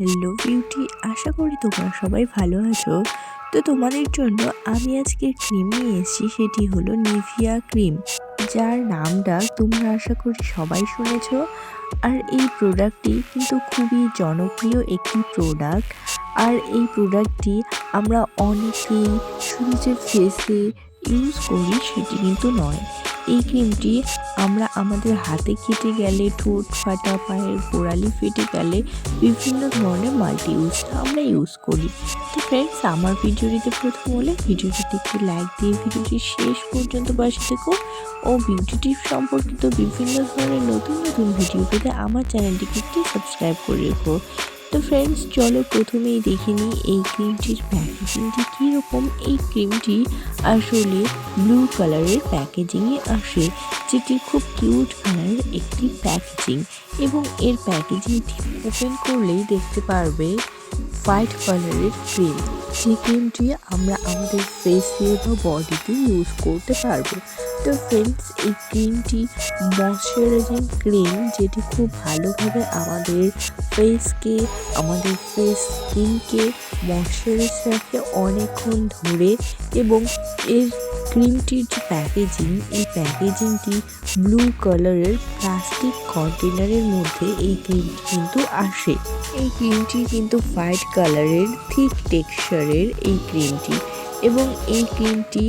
Hello beauty, আশা করি তোমরা সবাই ভালো আছো। তো তোমাদের জন্য আমি আজকে ক্রিম নিয়ে এসেছি, সেটি হলো নিভিয়া ক্রিম, যার নামটা তোমরা আশা করি সবাই শুনেছো। আর এই প্রোডাক্টটি কিন্তু খুবই জনপ্রিয় একটি প্রোডাক্ট। আর এই প্রোডাক্টটি আমরা অনেকেই শুধু যে ফেসে ইউজ করি সেটি কিন্তু নয়। এই ক্রিমটি আমরা আমাদের হাতে কেটে গেলে, ঠোঁট ফাটা, পায়ের গোড়ালি ফেটে গেলে বিভিন্ন ধরনের মাল্টি ইউজটা আমরা ইউজ করি। তো ফ্রেন্ডস, আমার ভিডিওটিতে প্রথম হলে ভিডিওটিতে একটি লাইক দিয়ে ভিডিওটি শেষ পর্যন্ত পাশে থেকো ও বিউটি টিপস সম্পর্কিত বিভিন্ন ধরনের নতুন নতুন ভিডিও পেতে আমার চ্যানেলটিকে একটি সাবস্ক্রাইব করে রেখো। তো ফ্রেন্ডস, চলো প্রথমেই দেখে নিই এই ক্রিমটির প্যাকেজিংটি কীরকম। এই ক্রিমটি আসলে ব্লু কালারের প্যাকেজিংয়ে আসে, যেটি খুব কিউট কালারের একটি প্যাকেজিং, এবং এর প্যাকেজিংটি ওপেন করলেই দেখতে পারবে হোয়াইট কালারের ক্রিম। যে ক্রিমটি আমরা আমাদের ফেসে বা বডিতে ইউজ করতে পারবো। তো ফ্রেন্ডস, এই ক্রিমটি ময়শ্চারাইজিং ক্রিম, যেটি খুব ভালোভাবে আমাদের ফেসকে, আমাদের ফেস স্কিনকে ময়শ্চারাইজ রাখে অনেকক্ষণ ধরে। এবং এর ক্রিমটির যে প্যাকেজিং, এই প্যাকেজিংটি ব্লু কালারের প্লাস্টিক কন্টেনারের মধ্যে এই ক্রিমটি কিন্তু আসে। এই ক্রিমটি কিন্তু হোয়াইট কালারের থিক টেক্সচারের এই ক্রিমটি, এবং এই ক্রিমটি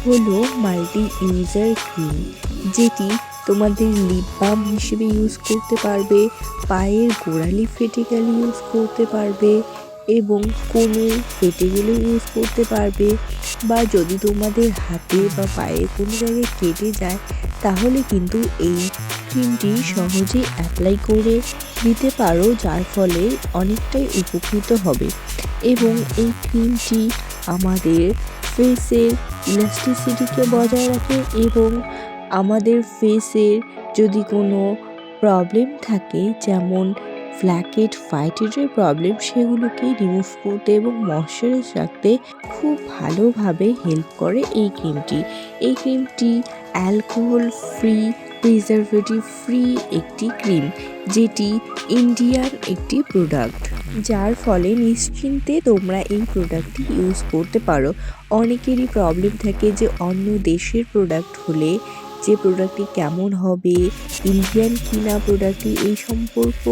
হলো মাল্টি ইউজার ক্রিম, যেটি তোমাদের লিপ বাম হিসেবে ইউজ করতে পারবে, পায়ের গোড়ালি ফেটে গেলে ইউজ করতে পারবে, এবং কোমর ফেটে গেলে ইউজ করতে পারবে, বা যদি তোমাদের হাতে বা পায়ে কোনো জায়গায় কেটে যায় তাহলে কিন্তু এই ক্রিমটি সহজেই অ্যাপ্লাই করে দিতে পারো, যার ফলে অনেকটাই উপকৃত হবে। এবং এই ক্রিমটি আমাদের ফেসের ইলাস্টিসিটিকে বজায় রাখে, এবং আমাদের ফেসের যদি কোনো প্রবলেম থাকে, যেমন ফ্ল্যাকেট ফাইটেডের প্রবলেম, সেগুলোকে রিমুভ করতে এবং ময়শ্চারাইজ রাখতে খুব ভালোভাবে হেল্প করে এই ক্রিমটি। এই ক্রিমটি অ্যালকোহল ফ্রি, প্রিজারভেটিভ ফ্রি একটি ক্রিম, যেটি ইন্ডিয়ান একটি প্রোডাক্ট, যার ফলে নিশ্চিন্তে তোমরা এই প্রোডাক্টটি ইউজ করতে পারো। অনেকেরই প্রবলেম থাকে যে অন্য দেশের প্রোডাক্ট হলে যে প্রোডাক্টটি কেমন হবে, ইন্ডিয়ান কিনা প্রোডাক্টটি, এই সম্পর্ক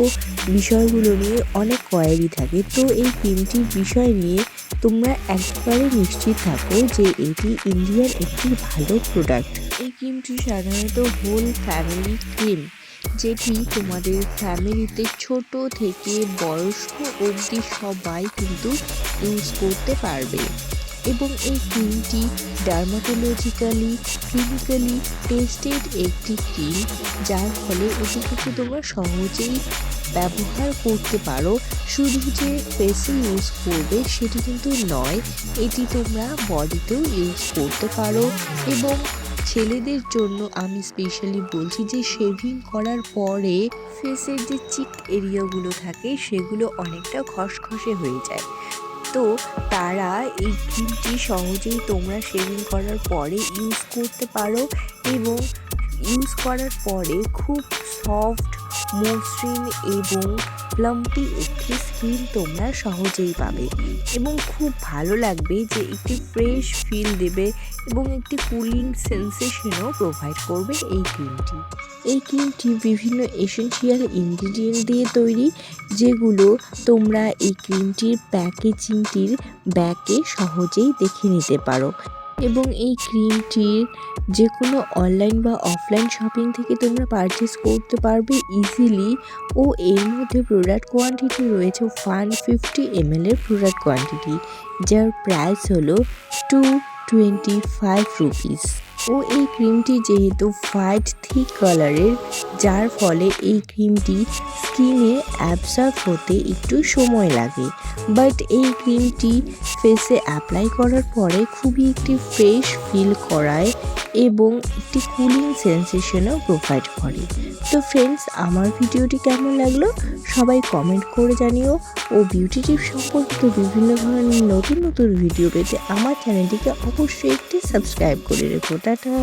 বিষয়গুলো নিয়ে অনেক কোয়ারি থাকে। তো এই ক্রিমটির বিষয় নিয়ে তোমরা একবারে নিশ্চিত থাকো যে এটি ইন্ডিয়ান একটি ভালো প্রোডাক্ট। এই ক্রিমটি সাধারণত হোল ফ্যামিলি ক্রিম, যেটি তোমাদের ফ্যামিলিতে ছোট থেকে বয়স্ক অবধি সবাই কিন্তু ইউজ করতে পারবে। এবং এই ক্রিমটি ডার্মাটোলজিক্যালি ক্লিনিক্যালি টেস্টেড একটি ক্রিম, যার ফলে এটি কিন্তু তোমরা সহজেই ব্যবহার করতে পারো। শুধু যে ফেসে ইউজ করবে সেটি কিন্তু নয়, এটি তোমরা বডিতেও ইউজ করতে পারো। এবং ছেলেদের জন্য আমি স্পেশালি বলছি যে শেভিং করার পরে ফেসের যে চিক এরিয়াগুলো থাকে সেগুলো অনেকটা খসখসে হয়ে যায়। তো তারা এই ক্রিমটি সহজেই তোমরা শেভিং করার পরে ইউজ করতে পারো, এবং ইউজ করার পরে খুব সফট, মসৃণ এবং প্লাম্পি একটি স্কিন তোমরা সহজেই পাবে, এবং খুব ভালো লাগবে, যে একটি ফ্রেশ ফিল দেবে এবং একটি কুলিং সেন্সেশনও প্রোভাইড করবে এই ক্রিমটি। এই ক্রিমটি বিভিন্ন এসেনশিয়াল ইনগ্রিডিয়েন্ট দিয়ে তৈরি, যেগুলো তোমরা এই ক্রিমটির প্যাকেজিংটির ব্যাকে সহজেই দেখে নিতে পারো। এবং এই ক্রিমটির যে কোনো অনলাইন বা অফলাইন শপিং থেকে তোমরা পারচেস করতে পারবে ইজিলি। ও এর মধ্যে প্রোডাক্ট কোয়ান্টিটি রয়েছে 150 ml এর প্রোডাক্ট কোয়ান্টিটি, যার প্রাইস হলো 225 রুপিস। ও এই ক্রিমটি যেহেতু হোয়াইট থিক কালারের, যার ফলে এই ক্রিমটি স্কিনে অ্যাবজর্ব হতে একটু সময় লাগে, বাট এই ক্রিমটি ফেসে অ্যাপ্লাই করার পরে খুবই একটি ফ্রেশ ফিল করায় এবং একটি কুলিং সেন্সেশনও প্রোভাইড করে। তো ফ্রেন্ডস, আমার ভিডিওটি কেমন লাগলো সবাই কমেন্ট করে জানিও, ও বিউটি টিপস সম্পর্কিত বিভিন্ন ধরনের নতুন নতুন ভিডিও পেতে আমার চ্যানেলটিকে অবশ্যই একটি সাবস্ক্রাইব করে রেখো। টাটা।